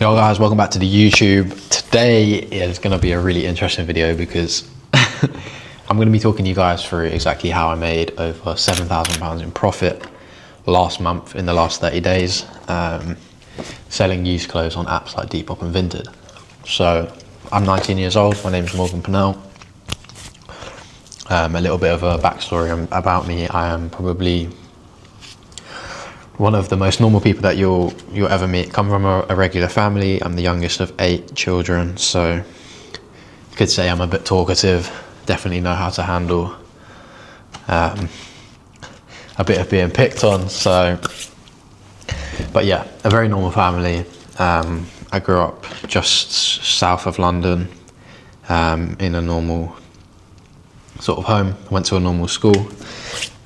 Yo guys, welcome back to the YouTube. Today is going to be a really interesting video because I'm going to be talking to you guys through exactly how I made over £7,000 in profit last month in the last 30 days selling used clothes on apps like Depop and Vinted. So I'm 19 years old, my name is Morgan Pennell. A little bit of a backstory about me. I am probably one of the most normal people that you'll ever meet. Come from a regular family. I'm the youngest of 8 children, so you could say I'm a bit talkative. Definitely know how to handle a bit of being picked on. So, but yeah, a very normal family. I grew up just south of London in a normal sort of home. Went to a normal school.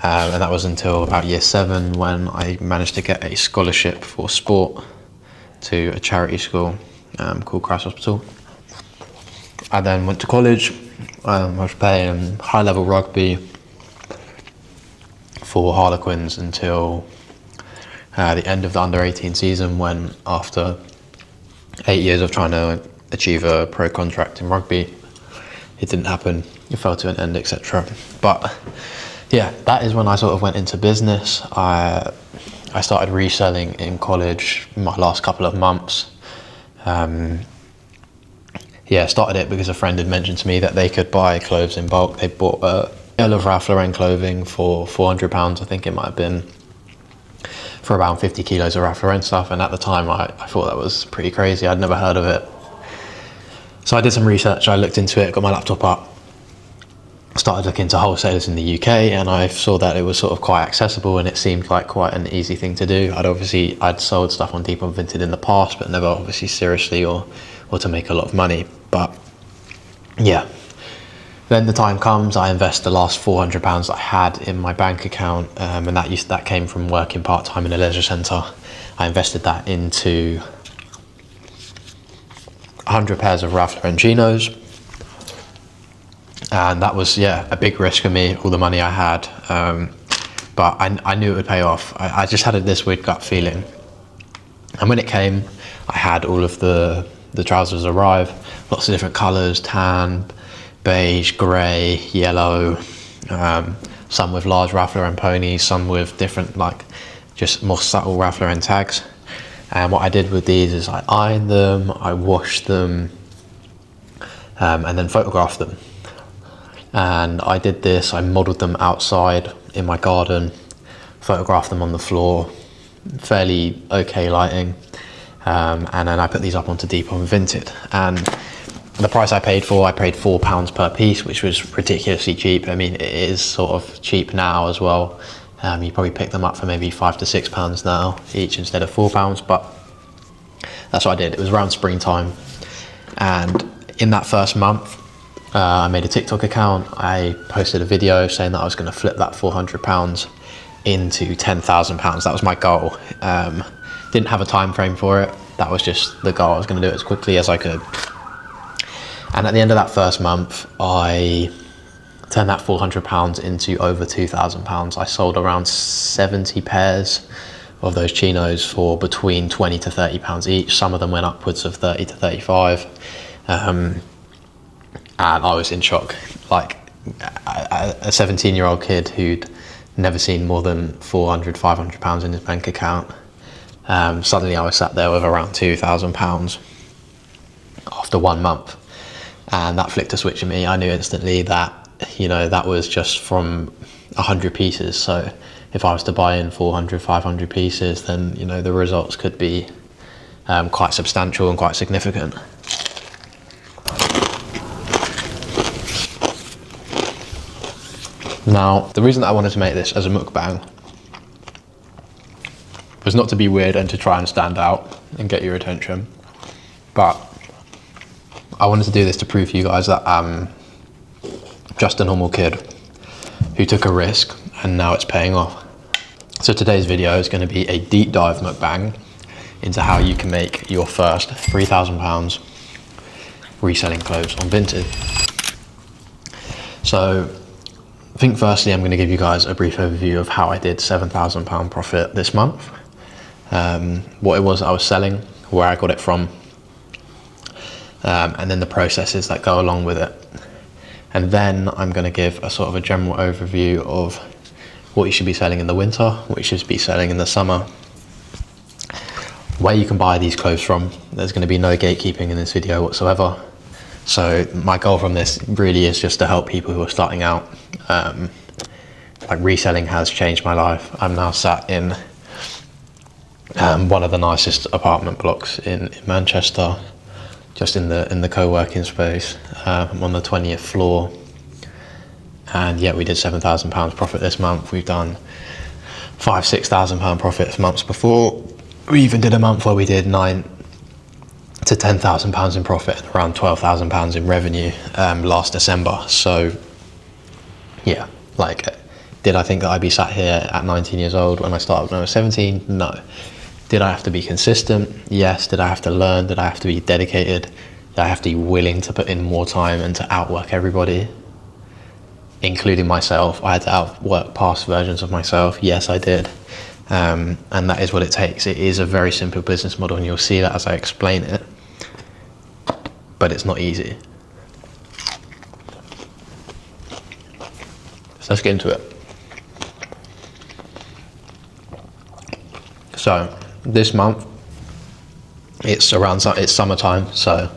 And that was until about year 7 when I managed to get a scholarship for sport to a charity school called Christ Hospital. I then went to college. I was playing high level rugby for Harlequins until the end of the under 18 season, when after 8 years of trying to achieve a pro contract in rugby, it didn't happen. It fell to an end, etc. But yeah, that is when I sort of went into business. I started reselling in college my last couple of months. Started it because a friend had mentioned to me that they could buy clothes in bulk. They bought a bale of Ralph Lauren clothing for £400, I think it might have been, for around 50 kilos of Ralph Lauren stuff. And at the time I thought that was pretty crazy. I'd never heard of it. So I did some research, I looked into it, got my laptop up, started looking into wholesalers in the UK, and I saw that it was sort of quite accessible and it seemed like quite an easy thing to do. I'd sold stuff on Depop and Vinted in the past, but never obviously seriously or to make a lot of money. But yeah, then the time comes, I invest the last £400 that I had in my bank account, and that came from working part-time in a leisure centre. I invested that into 100 pairs of Ralph Lauren chinos. And that was, a big risk for me, all the money I had. But I knew it would pay off. I just had this weird gut feeling. And when it came, I had all of the trousers arrive, lots of different colours, tan, beige, grey, yellow, some with large Ralph Lauren ponies, some with different, just more subtle Ralph Lauren tags. And what I did with these is I ironed them, I washed them, and then photographed them. And I did this, I modelled them outside in my garden, photographed them on the floor, fairly okay lighting, and then I put these up onto Depop and Vinted. And the price I paid £4 per piece, which was ridiculously cheap. I mean, it is sort of cheap now as well. You probably pick them up for maybe £5 to £6 now each instead of £4, but that's what I did. It was around springtime, and in that first month, I made a TikTok account. I posted a video saying that I was going to flip that £400 into £10,000. That was my goal. Didn't have a time frame for it. That was just the goal. I was going to do it as quickly as I could. And at the end of that first month, I turned that £400 into over £2,000. I sold around 70 pairs of those chinos for between £20 to £30 each. Some of them went upwards of 30 to 35. And I was in shock. Like a 17-year-old kid who'd never seen more than £400, £500 in his bank account. Suddenly I was sat there with around £2,000 after 1 month. And that flicked a switch in me. I knew instantly that, that was just from 100 pieces. So if I was to buy in 400, 500 pieces, then, the results could be quite substantial and quite significant. Now, the reason that I wanted to make this as a mukbang was not to be weird and to try and stand out and get your attention, but I wanted to do this to prove to you guys that I'm just a normal kid who took a risk and now it's paying off. So today's video is going to be a deep dive mukbang into how you can make your first £3,000 reselling clothes on Vinted. So I think firstly I'm going to give you guys a brief overview of how I did £7,000 profit this month. What it was I was selling, where I got it from, and then the processes that go along with it. And then I'm going to give a sort of a general overview of what you should be selling in the winter, what you should be selling in the summer, where you can buy these clothes from. There's going to be no gatekeeping in this video whatsoever. So my goal from this really is just to help people who are starting out. Like reselling has changed my life. I'm now sat in one of the nicest apartment blocks in Manchester, just in the co-working space. I'm on the 20th floor, and yeah, we did £7,000 profit this month. We've done £5,000-6,000 profits months before. We even did a month where we did £9,000 to £10,000 in profit, around £12,000 in revenue last December. So yeah, like, did I think that I'd be sat here at 19 years old when I started when I was 17? No. Did I have to be consistent? Yes. Did I have to learn? Did I have to be dedicated? Did I have to be willing to put in more time and to outwork everybody, including myself? I had to outwork past versions of myself. Yes, I did. And that is what it takes. It is a very simple business model, and you'll see that as I explain it, but it's not easy. So let's get into it. So this month, it's summertime, so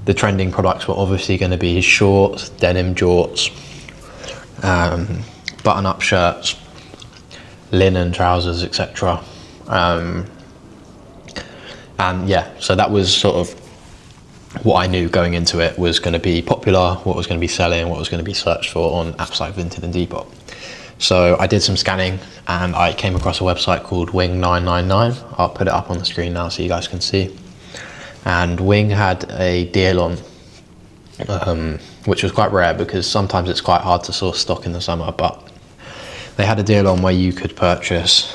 the trending products were obviously going to be shorts, denim jorts, button-up shirts, linen trousers, etc. And yeah, so that was sort of what I knew going into it was going to be popular, what was going to be selling, what was going to be searched for on apps like Vinted and Depop. So I did some scanning and I came across a website called Wing 999. I'll put it up on the screen now so you guys can see. And Wing had a deal on, which was quite rare because sometimes it's quite hard to source stock in the summer, but they had a deal on where you could purchase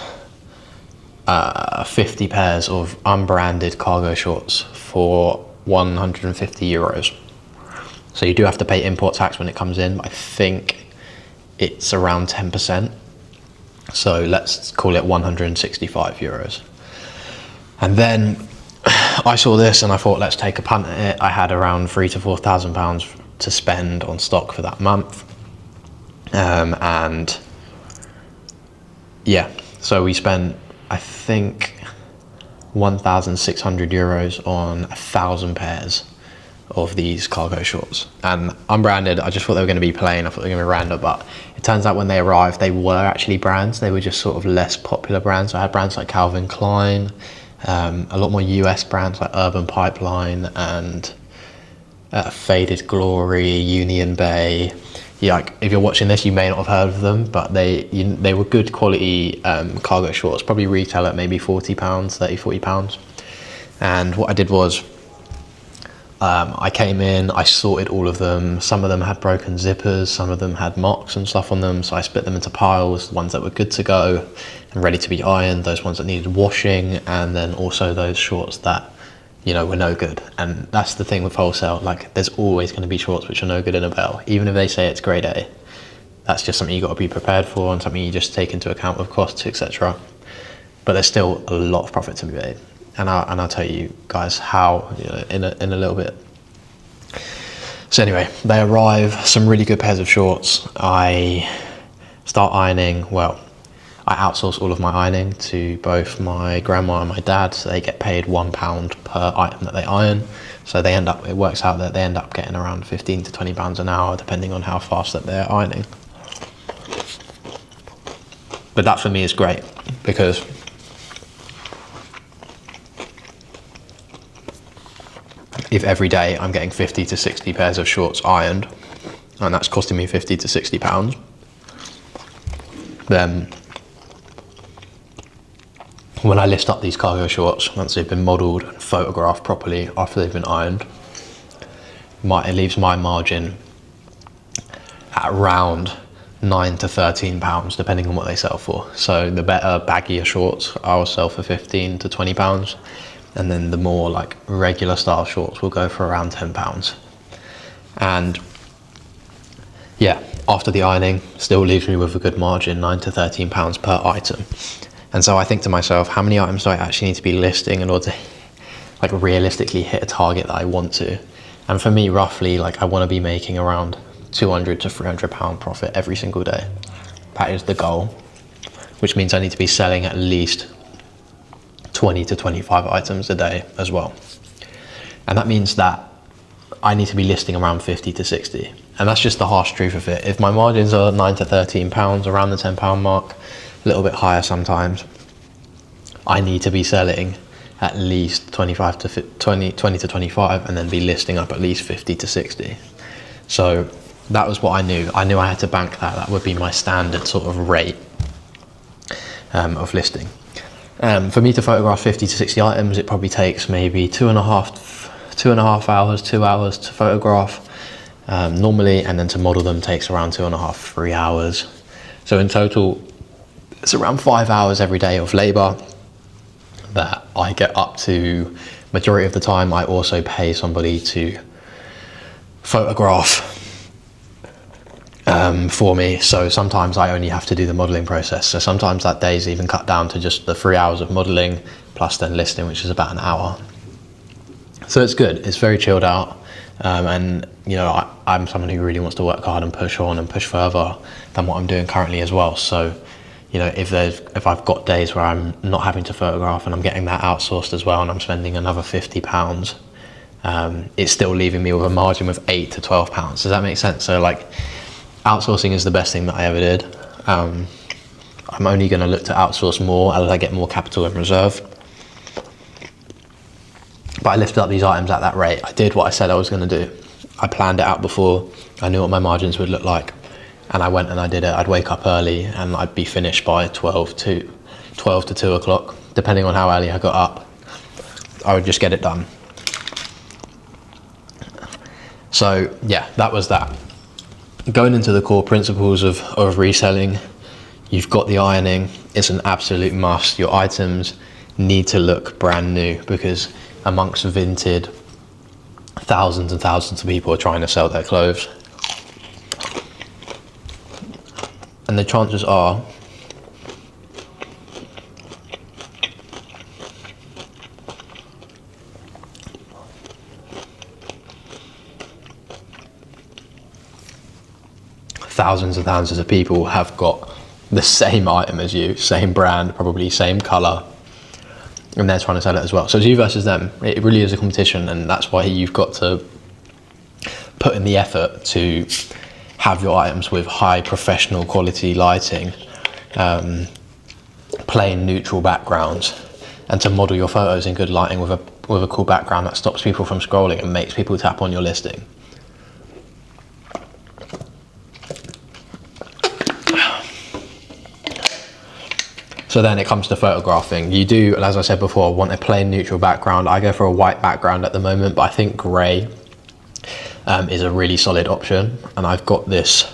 50 pairs of unbranded cargo shorts for €150. So you do have to pay import tax when it comes in. I think it's around 10%. So let's call it €165. And then I saw this and I thought, let's take a punt at it. I had around £3,000 to £4,000 to spend on stock for that month. And yeah, so we spent, I think, €1,600 on 1,000 pairs of these cargo shorts. And unbranded, I just thought they were going to be plain. I thought they were going to be random, but it turns out when they arrived, they were actually brands. They were just sort of less popular brands. I had brands like Calvin Klein, a lot more US brands like Urban Pipeline and Faded Glory, Union Bay. Yeah, like, if you're watching this, you may not have heard of them, but they were good quality cargo shorts, probably retail at maybe £40, £30-40. And what I did was, I came in, I sorted all of them. Some of them had broken zippers, some of them had mocks and stuff on them, so I split them into piles, the ones that were good to go and ready to be ironed, those ones that needed washing, and then also those shorts that, you know, were no good. And that's the thing with wholesale, like, there's always going to be shorts which are no good in a bale, even if they say it's grade A. That's just something you got to be prepared for and something you just take into account with costs, etc. But there's still a lot of profit to be made. And I'll tell you guys how, you know, in a little bit. So anyway, they arrive, some really good pairs of shorts. I start ironing. Well, I outsource all of my ironing to both my grandma and my dad, so they get paid £1 per item that they iron. So it works out that they end up getting around £15 to £20 an hour, depending on how fast that they're ironing. But that for me is great, because if every day I'm getting 50 to 60 pairs of shorts ironed, and that's costing me £50 to £60, then when I list up these cargo shorts, once they've been modelled and photographed properly after they've been ironed, it leaves my margin at around £9 to £13, depending on what they sell for. So the better, baggier shorts I'll sell for £15 to £20. And then the more like regular style shorts will go for around £10. And yeah, after the ironing, still leaves me with a good margin, £9 to £13 per item. And so I think to myself, how many items do I actually need to be listing in order to like realistically hit a target that I want to. And for me, roughly, like I want to be making around 200 to 300 pound profit every single day. That is the goal, which means I need to be selling at least 20 to 25 items a day as well. And that means that I need to be listing around 50 to 60. And that's just the harsh truth of it. If my margins are 9 to 13 pounds, around the 10 pound mark, a little bit higher sometimes, I need to be selling at least 20 to 25 and then be listing up at least 50 to 60. So that was what I knew. I knew I had to bank that. That would be my standard sort of rate of listing. For me to photograph 50 to 60 items, it probably takes maybe 2.5 hours, 2 hours to photograph normally, and then to model them takes around 2.5, 3 hours. So in total, it's around 5 hours every day of labor that I get up to. Majority of the time, I also pay somebody to photograph for me. So sometimes I only have to do the modeling process. So sometimes that day's even cut down to just the 3 hours of modeling plus then listing, which is about an hour. So it's good. It's very chilled out. And you know, I'm someone who really wants to work hard and push on and push further than what I'm doing currently as well. So, you know, if I've got days where I'm not having to photograph and I'm getting that outsourced as well, and I'm spending another £50, it's still leaving me with a margin of 8 to 12 pounds. Does that make sense? So like, outsourcing is the best thing that I ever did. I'm only going to look to outsource more as I get more capital in reserve. But I lifted up these items at that rate. I did what I said I was going to do. I planned it out before. I knew what my margins would look like. And I went and I did it. I'd wake up early and I'd be finished by 12 to 2 o'clock, depending on how early I got up. I would just get it done. So yeah, that was that. Going into the core principles of reselling, you've got the ironing. It's an absolute must. Your items need to look brand new, because amongst Vinted, thousands and thousands of people are trying to sell their clothes. And the chances are thousands and thousands of people have got the same item as you, same brand, probably same color, and they're trying to sell it as well. So it's you versus them. It really is a competition, and that's why you've got to put in the effort to have your items with high professional quality lighting, plain neutral backgrounds, and to model your photos in good lighting with a cool background that stops people from scrolling and makes people tap on your listing. So then it comes to photographing. You do, as I said before, want a plain neutral background. I go for a white background at the moment, but I think grey is a really solid option. And I've got this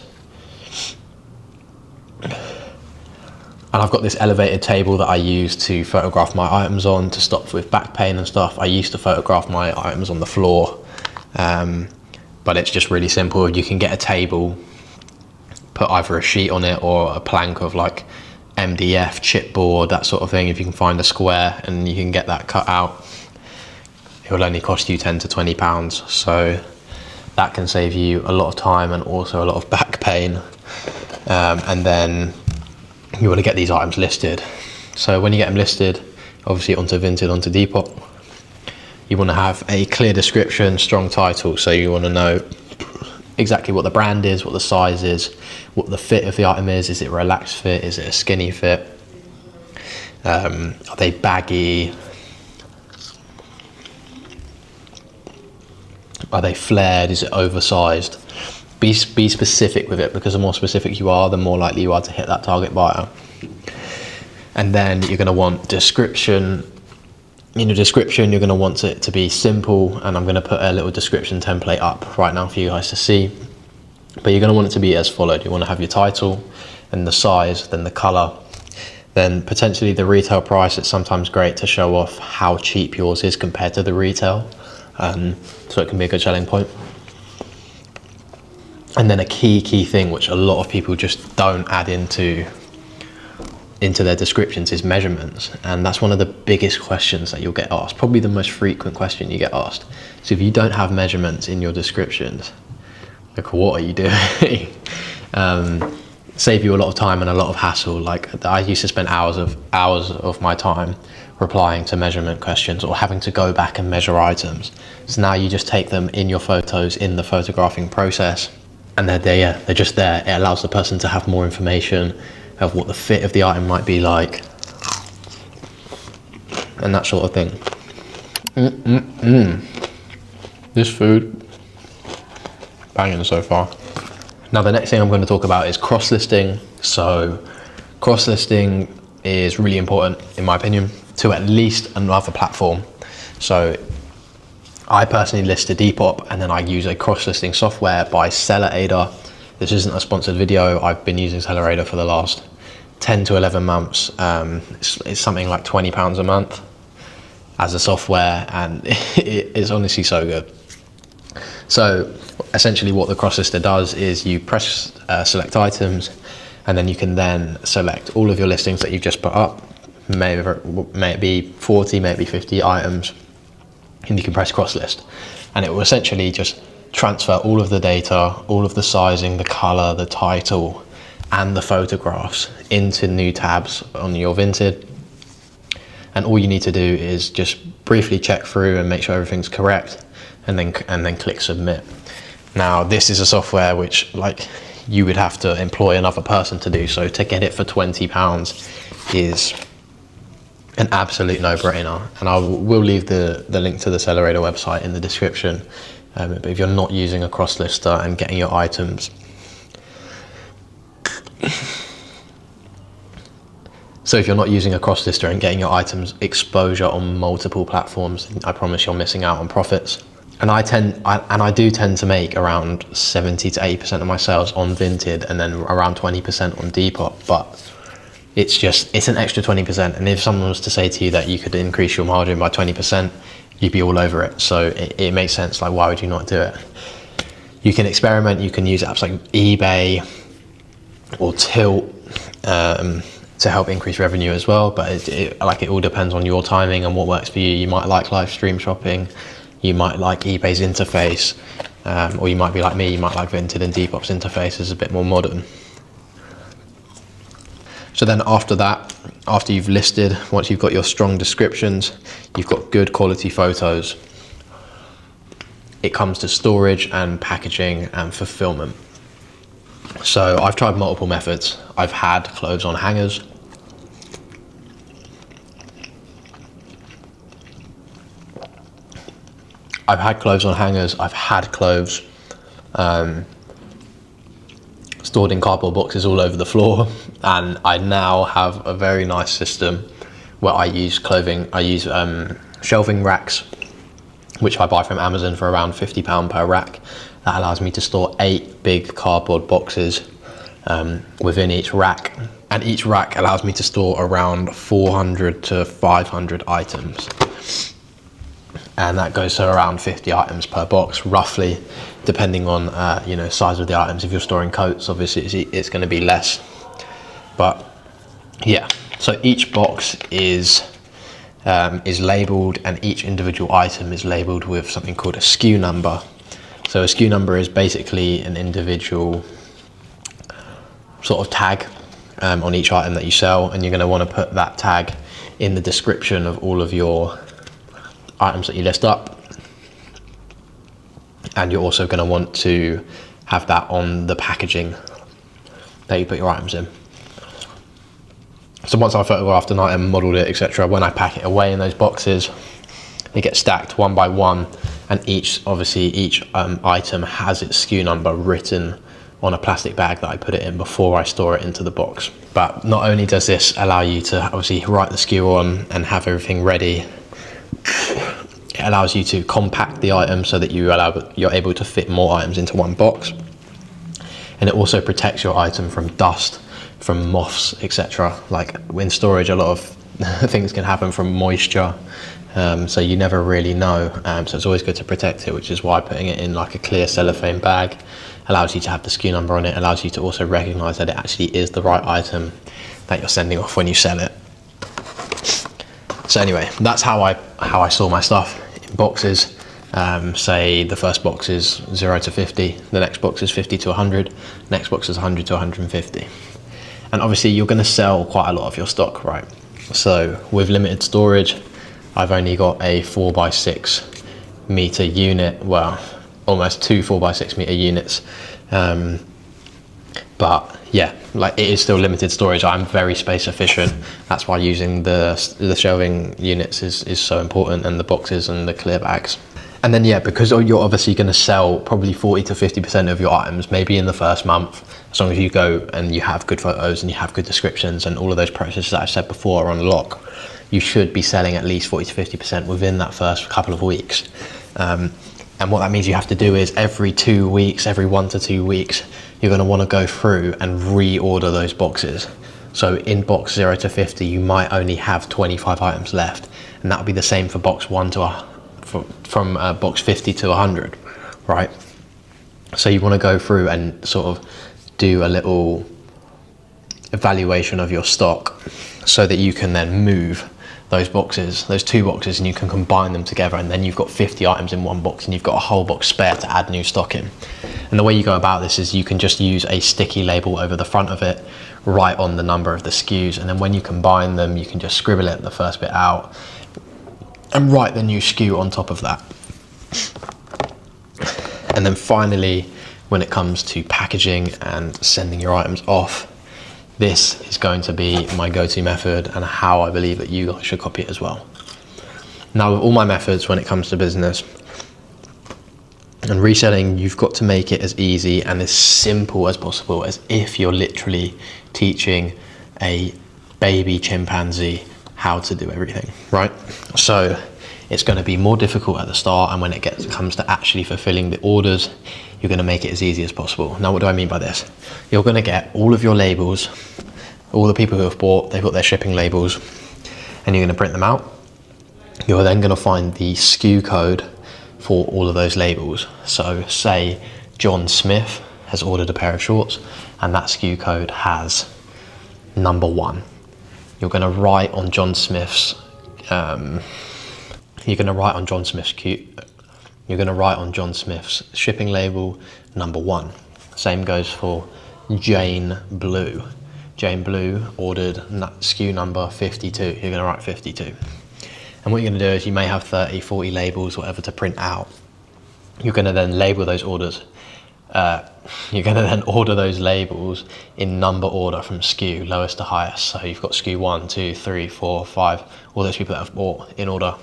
elevated table that I use to photograph my items on, to stop with back pain and stuff. I used to photograph my items on the floor, but it's just really simple. You can get a table, put either a sheet on it or a plank of like MDF, chipboard, that sort of thing. If you can find a square and you can get that cut out, it will only cost you 10 to 20 pounds. So that can save you a lot of time and also a lot of back pain. And then you want to get these items listed. So when you get them listed, obviously onto Vinted, onto Depop, you want to have a clear description, strong title. So you want to know exactly what the brand is, what the size is, what the fit of the item is. Is it a relaxed fit? Is it a skinny fit? Are they baggy? Are they flared? Is it oversized? Be specific with it, because the more specific you are, the more likely you are to hit that target buyer. And then you're going to want description. In your description, you're going to want it to be simple, and I'm going to put a little description template up right now for you guys to see. But you're going to want it to be as followed. You want to have your title, then the size, then the color, then potentially the retail price. It's sometimes great to show off how cheap yours is compared to the retail, so it can be a good selling point. And then a key thing which a lot of people just don't add into into their descriptions is measurements, and that's one of the biggest questions that you'll get asked, probably the most frequent question you get asked. So if you don't have measurements in your descriptions, like, what are you doing? Save you a lot of time and a lot of hassle. Like, I used to spend hours of my time replying to measurement questions or having to go back and measure items. So now you just take them in your photos in the photographing process, and they're there, they're just there. It allows the person to have more information of what the fit of the item might be like, and that sort of thing. This food, banging so far. Now the next thing I'm going to talk about is cross-listing. So cross-listing is really important, in my opinion, to at least another platform. So I personally list to Depop, and then I use a cross-listing software by SellerAider. This isn't a sponsored video. I've been using SellerAider for the last 10 to 11 months. It's something like £20 a month as a software, and it is honestly so good. So essentially what the cross-lister does is you press select items, and then you can then select all of your listings that you've just put up. May it be 40, maybe 50 items, and you can press cross-list, and it will essentially just transfer all of the data, all of the sizing, the color, the title, and the photographs into new tabs on your Vinted. And all you need to do is just briefly check through and make sure everything's correct, and then click submit. Now this is a software which, like, you would have to employ another person to do, so to get it for £20 is an absolute no-brainer. And I will leave the link to the SellerAider website in the description. But if you're not using a cross-lister and getting your items, exposure on multiple platforms, I promise you're missing out on profits. And I do tend to make around 70 to 80% of my sales on Vinted, and then around 20% on Depop. But it's an extra 20%. And if someone was to say to you that you could increase your margin by 20%, you'd be all over it. So it makes sense. Like, why would you not do it? You can experiment. You can use apps like eBay or Tilt to help increase revenue as well. But it all depends on your timing and what works for you. You might like live stream shopping. You might like eBay's interface, or you might be like me, you might like Vinted and Depop's interface is a bit more modern. So then after that, after you've listed, once you've got your strong descriptions, you've got good quality photos, it comes to storage and packaging and fulfillment. So I've tried multiple methods. I've had clothes on hangers. I've had clothes stored in cardboard boxes all over the floor, and I now have a very nice system where I use shelving racks, which I buy from Amazon for around £50 per rack. That allows me to store 8 big cardboard boxes within each rack, and each rack allows me to store around 400 to 500 items. And that goes to around 50 items per box, roughly, depending on size of the items. If you're storing coats, obviously it's going to be less. But yeah, so each box is labelled, and each individual item is labelled with something called a SKU number. So a SKU number is basically an individual sort of tag on each item that you sell, and you're going to want to put that tag in the description of all of your items that you list up, and you're also going to want to have that on the packaging that you put your items in. So once I photographed an item, modelled it, etc., when I pack it away in those boxes, they get stacked one by one, and each item has its SKU number written on a plastic bag that I put it in before I store it into the box. But not only does this allow you to obviously write the SKU on and have everything ready, it allows you to compact the item so that you're able to fit more items into one box, and it also protects your item from dust, from moths, etc. Like in storage, a lot of things can happen from moisture, so you never really know. So it's always good to protect it, which is why putting it in like a clear cellophane bag allows you to have the SKU number on it, allows you to also recognize that it actually is the right item that you're sending off when you sell it. So anyway, that's how I store my stuff, in boxes. Say the first box is 0 to 50, the next box is 50 to 100, next box is 100 to 150. And obviously you're going to sell quite a lot of your stock, right? So with limited storage, I've only got a 4x6 meter unit, well, almost 2 4x6 meter units. But yeah, like it is still limited storage. I'm very space efficient. That's why using the shelving units is so important, and the boxes and the clear bags. And then yeah, because you're obviously going to sell probably 40 to 50% of your items, maybe in the first month, as long as you go and you have good photos and you have good descriptions and all of those processes that I've said before are on lock, you should be selling at least 40 to 50% within that first couple of weeks. And what that means you have to do is every 2 weeks, every 1 to 2 weeks, you're going to want to go through and reorder those boxes. So in box 0 to 50, you might only have 25 items left, and that'll be the same for box 1 to from box 50 to 100, right? So you want to go through and sort of do a little evaluation of your stock so that you can then move those boxes, those 2 boxes, and you can combine them together, and then you've got 50 items in one box and you've got a whole box spare to add new stock in. And the way you go about this is you can just use a sticky label over the front of it, write on the number of the SKUs, and then when you combine them, you can just scribble it the first bit out and write the new SKU on top of that. And then finally, when it comes to packaging and sending your items off, this is going to be my go-to method and how I believe that you guys should copy it as well. Now, with all my methods when it comes to business and reselling, you've got to make it as easy and as simple as possible, as if you're literally teaching a baby chimpanzee how to do everything, right? So it's going to be more difficult at the start, and when it comes to actually fulfilling the orders, you're going to make it as easy as possible. Now, what do I mean by this? You're going to get all of your labels, all the people who have bought, they've got their shipping labels, and you're going to print them out. You're then going to find the SKU code for all of those labels. So say John Smith has ordered a pair of shorts, and that SKU code has number 1. You're going to write on John Smith's shipping label number 1. Same goes for Jane Blue. Jane Blue ordered SKU number 52. You're going to write 52. And what you're going to do is you may have 30, 40 labels, whatever, to print out. You're going to then label those orders. You're going to then order those labels in number order from SKU, lowest to highest. So you've got SKU 1, 2, 3, 4, 5, all those people that have bought in order.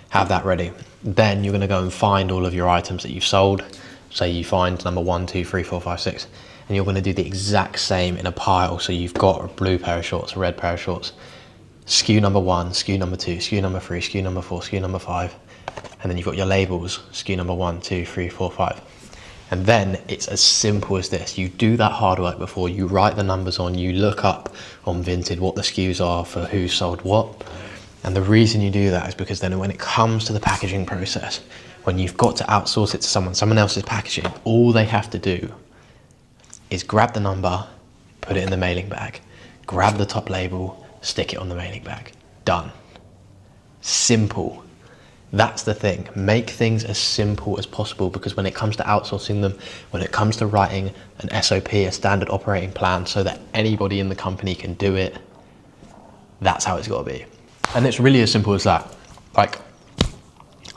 Have that ready. Then you're going to go and find all of your items that you've sold. So you find number 1, 2, 3, 4, 5, 6, and you're going to do the exact same in a pile. So you've got a blue pair of shorts, a red pair of shorts, SKU number 1, SKU number 2, SKU number 3, SKU number 4, SKU number 5, and then you've got your labels, SKU number 1, 2, 3, 4, 5. And then it's as simple as this. You do that hard work before, you write the numbers on, you look up on Vinted what the SKUs are for who sold what. And the reason you do that is because then when it comes to the packaging process, when you've got to outsource it to someone else's packaging, all they have to do is grab the number, put it in the mailing bag, grab the top label, stick it on the mailing bag. Done. Simple. That's the thing. Make things as simple as possible, because when it comes to outsourcing them, when it comes to writing an SOP, a standard operating plan, so that anybody in the company can do it, that's how it's got to be. And it's really as simple as that. Like,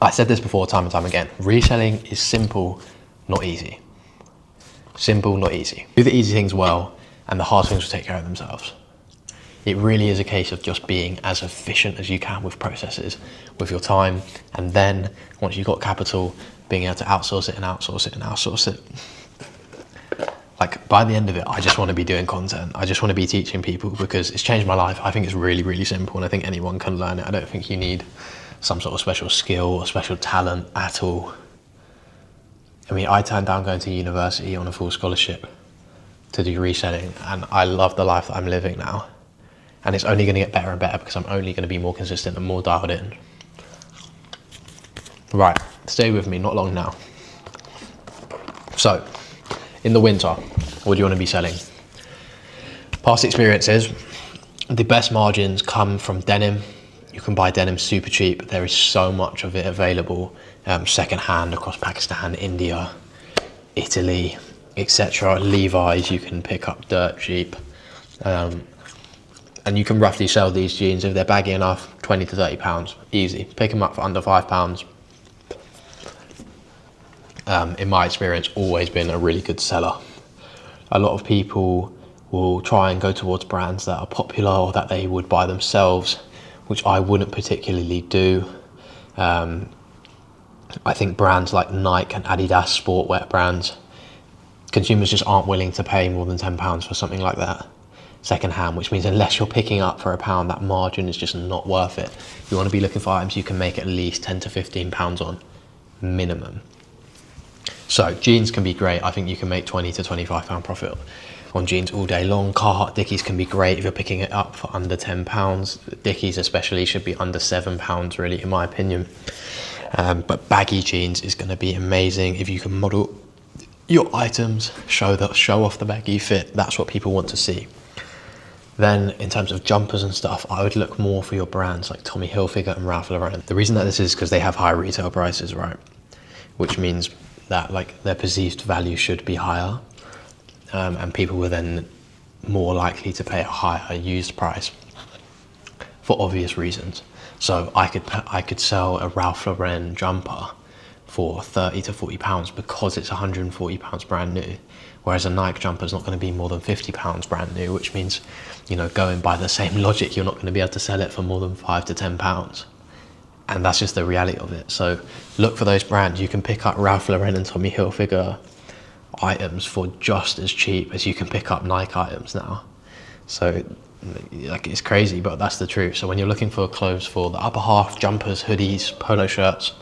I said this before time and time again, reselling is simple, not easy. Simple, not easy. Do the easy things well, and the hard things will take care of themselves. It really is a case of just being as efficient as you can with processes, with your time, and then once you've got capital, being able to outsource it and outsource it and outsource it. Like, by the end of it, I just want to be doing content. I just want to be teaching people, because it's changed my life. I think it's really, really simple, and I think anyone can learn it. I don't think you need some sort of special skill or special talent at all. I mean, I turned down going to university on a full scholarship to do reselling, and I love the life that I'm living now. And it's only going to get better and better, because I'm only going to be more consistent and more dialed in. Right, stay with me, not long now. So, in the winter, what do you want to be selling? Past experiences, the best margins come from denim. You can buy denim super cheap. There is so much of it available, secondhand across Pakistan, India, Italy, etc. Levi's you can pick up dirt cheap. And you can roughly sell these jeans, if they're baggy enough, 20 to 30 pounds, easy. Pick them up for under 5 pounds. In my experience, always been a really good seller. A lot of people will try and go towards brands that are popular or that they would buy themselves, which I wouldn't particularly do. I think brands like Nike and Adidas, sportwear brands, consumers just aren't willing to pay more than £10 for something like that secondhand, which means unless you're picking up for £1, that margin is just not worth it. You want to be looking for items you can make at least 10 to 15 pounds on minimum. So jeans can be great. I think you can make 20 to 25 pound profit on jeans all day long. Carhartt Dickies can be great if you're picking it up for under £10. Dickies especially should be under £7 really, in my opinion. But baggy jeans is going to be amazing if you can model your items, show off the baggy fit. That's what people want to see. Then in terms of jumpers and stuff, I would look more for your brands like Tommy Hilfiger and Ralph Lauren. The reason that this is because they have high retail prices, right? Which means that like their perceived value should be higher, and people were then more likely to pay a higher used price for obvious reasons. So I could sell a Ralph Lauren jumper for 30 to 40 pounds because it's 140 pounds brand new, whereas a Nike jumper is not going to be more than 50 pounds brand new, which means, you know, going by the same logic, you're not going to be able to sell it for more than 5 to 10 pounds. And that's just the reality of it. So look for those brands. You can pick up Ralph Lauren and Tommy Hilfiger items for just as cheap as you can pick up Nike items now. So like, it's crazy, but that's the truth. So when you're looking for clothes for the upper half, jumpers, hoodies, polo shirts,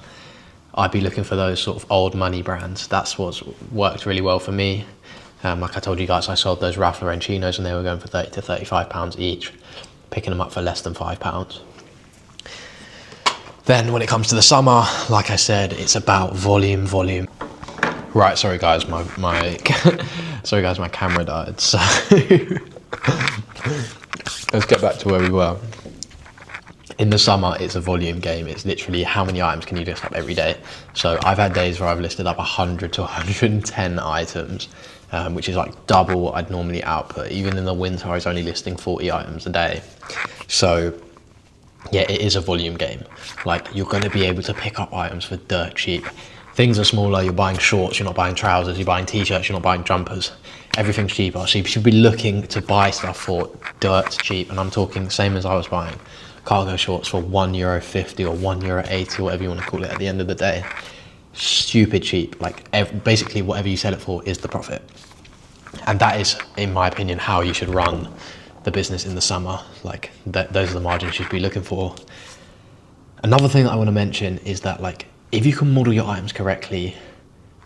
I'd be looking for those sort of old money brands. That's what's worked really well for me. Like I told you guys, I sold those Ralph Lauren chinos and they were going for 30 to 35 pounds each, picking them up for less than £5. Then when it comes to the summer, like I said, it's about volume. Right, sorry guys, my camera died. So let's get back to where we were. In the summer, it's a volume game. It's literally how many items can you list up every day. So I've had days where I've listed up 100 to 110 items, which is like double what I'd normally output. Even in the winter, I was only listing 40 items a day. So yeah, it is a volume game. Like, you're going to be able to pick up items for dirt cheap. Things are smaller. You're buying shorts, you're not buying trousers, you're buying t-shirts, you're not buying jumpers. Everything's cheaper. So you should be looking to buy stuff for dirt cheap. And I'm talking same as I was buying cargo shorts for €1.50 or €1.80, whatever you want to call it at the end of the day. Stupid cheap. Like, basically whatever you sell it for is the profit. And that is, in my opinion, how you should run the business in the summer. Like, those are the margins you should be looking for. Another thing that I want to mention is that, like, if you can model your items correctly,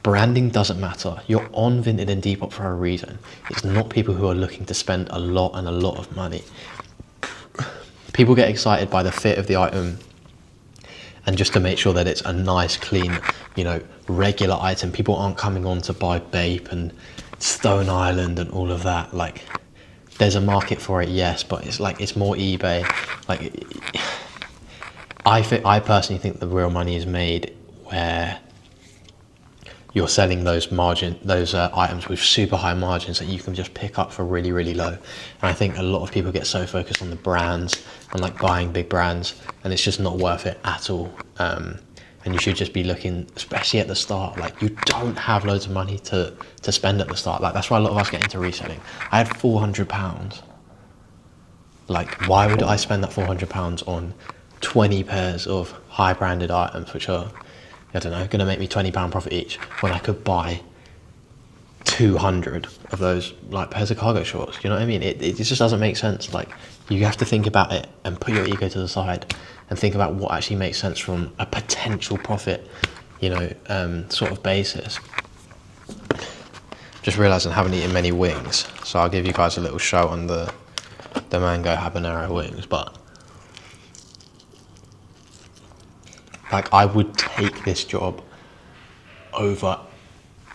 branding doesn't matter. You're on Vinted and Depop for a reason. It's not people who are looking to spend a lot of money. People get excited by the fit of the item and just to make sure that it's a nice, clean, you know, regular item. People aren't coming on to buy Bape and Stone Island and all of that. Like, there's a market for it, yes, but it's like, it's more eBay. Like, I personally think the real money is made where you're selling those items with super high margins that you can just pick up for really low. And I think a lot of people get so focused on the brands and like buying big brands, and it's just not worth it at all. And you should just be looking, especially at the start, like, you don't have loads of money to spend at the start. Like, that's why a lot of us get into reselling. I had £400. Like, why would I spend that £400 on 20 pairs of high branded items, which are, I don't know, gonna make me £20 profit each, when I could buy 200 of those like pairs of cargo shorts? You know what I mean? It just doesn't make sense. Like, you have to think about it and put your ego to the side and think about what actually makes sense from a potential profit, you know, sort of basis. Just realised I haven't eaten many wings, so I'll give you guys a little show on the mango habanero wings. But Like, I would take this job over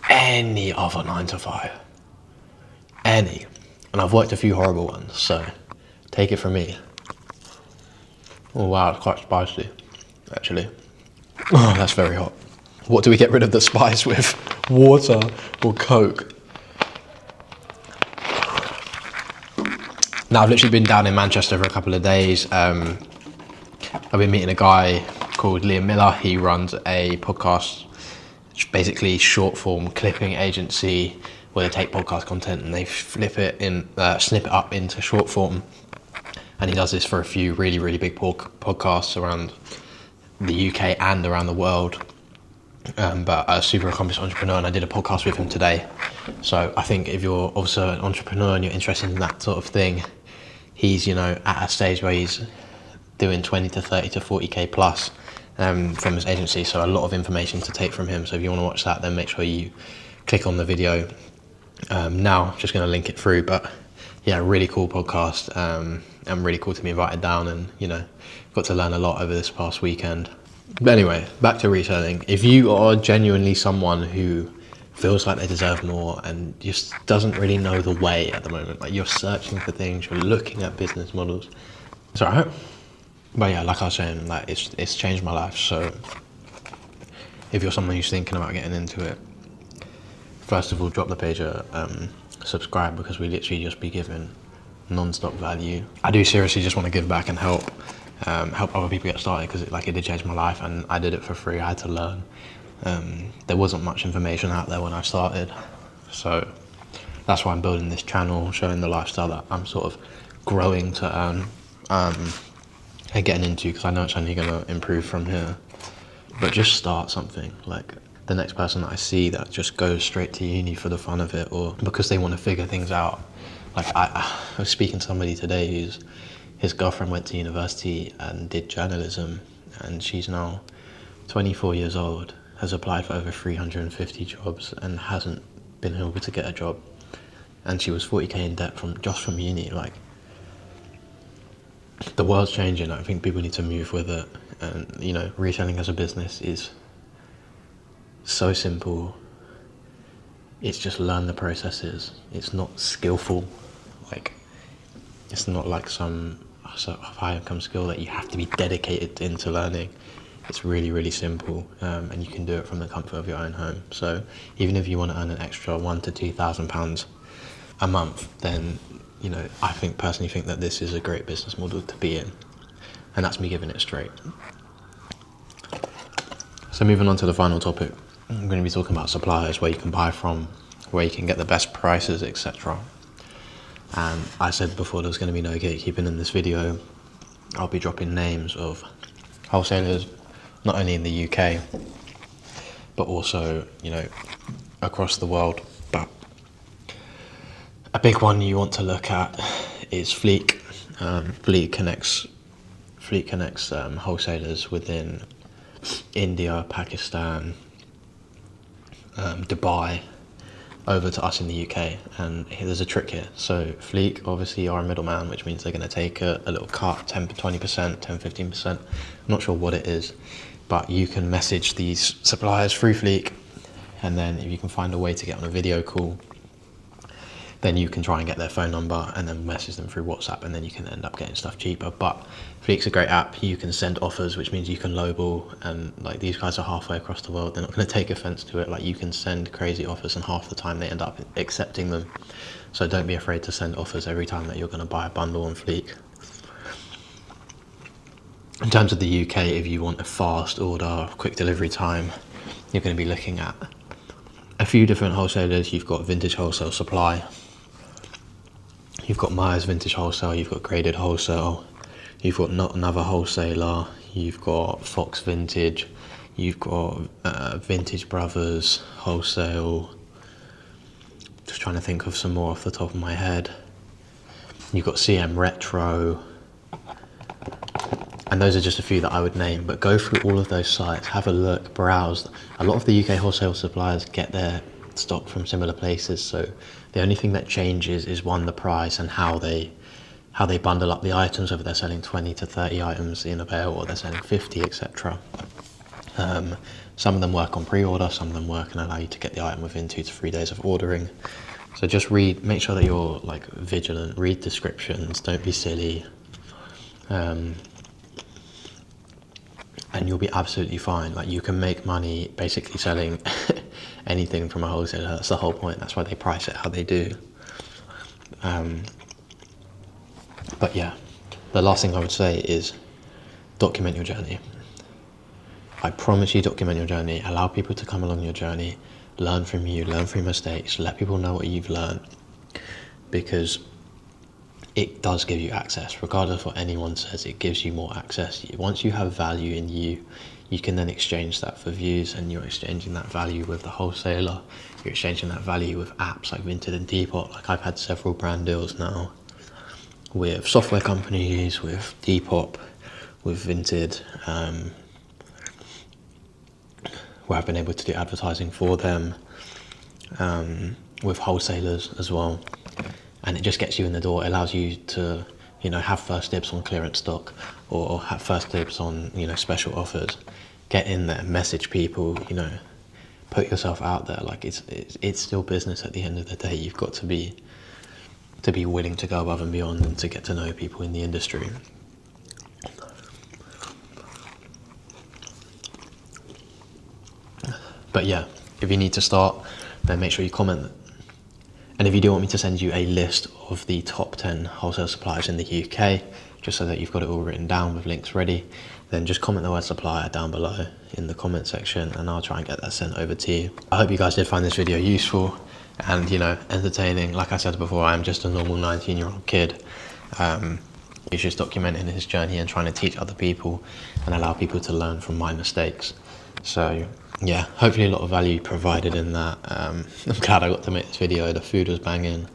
any other 9 to 5. Any. And I've worked a few horrible ones, so take it from me. Oh wow, it's quite spicy, actually. Oh, that's very hot. What do we get rid of the spice with? Water or Coke? Now, I've literally been down in Manchester for a couple of days. I've been meeting a guy called Liam Miller. He runs a podcast, basically short form clipping agency, where they take podcast content and they snip it up into short form. And he does this for a few really, really big podcasts around the UK and around the world. But a super accomplished entrepreneur, and I did a podcast with him today. So I think if you're also an entrepreneur and you're interested in that sort of thing, he's, you know, at a stage where he's doing 20 to 30 to 40k plus from his agency. So a lot of information to take from him. So if you want to watch that, then make sure you click on the video. Now, just going to link it through, but yeah, really cool podcast, and really cool to be invited down, and, you know, got to learn a lot over this past weekend. But anyway, back to reselling. If you are genuinely someone who feels like they deserve more and just doesn't really know the way at the moment, like you're searching for things, you're looking at business models, it's alright. But yeah, like I was saying, like it's changed my life. So if you're someone who's thinking about getting into it, first of all, drop the page a subscribe, because we literally just be giving non-stop value. I do seriously just want to give back and help other people get started, because it did change my life, and I did it for free. I had to learn. There wasn't much information out there when I started, so that's why I'm building this channel, showing the lifestyle that I'm sort of growing to earn and getting into, because I know it's only going to improve from here. But just start something. Like the next person that I see that just goes straight to uni for the fun of it, or because they want to figure things out. Like I was speaking to somebody today his girlfriend went to university and did journalism, and she's now 24 years old, has applied for over 350 jobs and hasn't been able to get a job. And she was 40k in debt from uni. Like, the world's changing. I think people need to move with it. And, you know, reselling as a business is so simple. It's just learn the processes. It's not skillful. Like, it's not like some sort of high income skill that you have to be dedicated into learning. It's really, really simple, and you can do it from the comfort of your own home. So even if you want to earn an extra £1,000 to £2,000 a month, then, you know, I personally think that this is a great business model to be in, and that's me giving it straight. So moving on to the final topic, I'm going to be talking about suppliers, where you can buy from, where you can get the best prices, etc. And I said before, there's going to be no gatekeeping in this video. I'll be dropping names of wholesalers, not only in the UK, but also, you know, across the world. But a big one you want to look at is Fleek. Fleek connects wholesalers within India, Pakistan, Dubai, over to us in the UK. And there's a trick here. So Fleek obviously are a middleman, which means they're going to take a little cut, 10 to 20%, 10, 15%. I'm not sure what it is, but you can message these suppliers through Fleek, and then if you can find a way to get on a video call, then you can try and get their phone number and then message them through WhatsApp, and then you can end up getting stuff cheaper. But Fleek's a great app. You can send offers, which means you can lowball, and like, these guys are halfway across the world. They're not going to take offense to it. Like, you can send crazy offers, and half the time they end up accepting them. So don't be afraid to send offers every time that you're going to buy a bundle on Fleek. In terms of the UK, if you want a fast order, quick delivery time, you're going to be looking at a few different wholesalers. You've got Vintage Wholesale Supply, you've got Myers Vintage Wholesale, you've got Graded Wholesale, you've got Not Another Wholesaler, you've got Fox Vintage, you've got Vintage Brothers Wholesale. Just trying to think of some more off the top of my head. You've got CM Retro. And those are just a few that I would name, but go through all of those sites, have a look, browse. A lot of the UK wholesale suppliers get their stock from similar places, so the only thing that changes is, one, the price and how they bundle up the items, whether they're selling 20 to 30 items in a bale or they're selling 50, etc. Some of them work on pre-order, some of them work and allow you to get the item within 2 to 3 days of ordering. So just make sure that you're like vigilant, read descriptions, don't be silly, and you'll be absolutely fine. Like, you can make money basically selling anything from a wholesaler. That's the whole point. That's why they price it how they do. But yeah, the last thing I would say is document your journey. I promise you, document your journey. Allow people to come along your journey, learn from you, learn from your mistakes, let people know what you've learned, because it does give you access. Regardless of what anyone says, it gives you more access. Once you have value in you, you can then exchange that for views, and you're exchanging that value with the wholesaler. You're exchanging that value with apps like Vinted and Depop. Like, I've had several brand deals now with software companies, with Depop, with Vinted, where I've been able to do advertising for them, with wholesalers as well. And it just gets you in the door. It allows you to, you know, have first dibs on clearance stock, or have first dibs on, you know, special offers. Get in there, message people, you know, put yourself out there. Like, it's still business at the end of the day. You've got to be willing to go above and beyond and to get to know people in the industry. But yeah, if you need to start, then make sure you comment. And if you do want me to send you a list of the top 10 wholesale suppliers in the UK, just so that you've got it all written down with links ready, then just comment the word supplier down below in the comment section, and I'll try and get that sent over to you. I hope you guys did find this video useful and, you know, entertaining. Like I said before, I'm just a normal 19-year-old kid. He's just documenting his journey and trying to teach other people and allow people to learn from my mistakes. So yeah, hopefully a lot of value provided in that. I'm glad I got to make this video. The food was banging.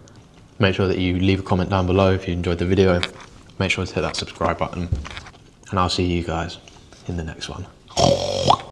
Make sure that you leave a comment down below if you enjoyed the video. Make sure to hit that subscribe button, and I'll see you guys in the next one.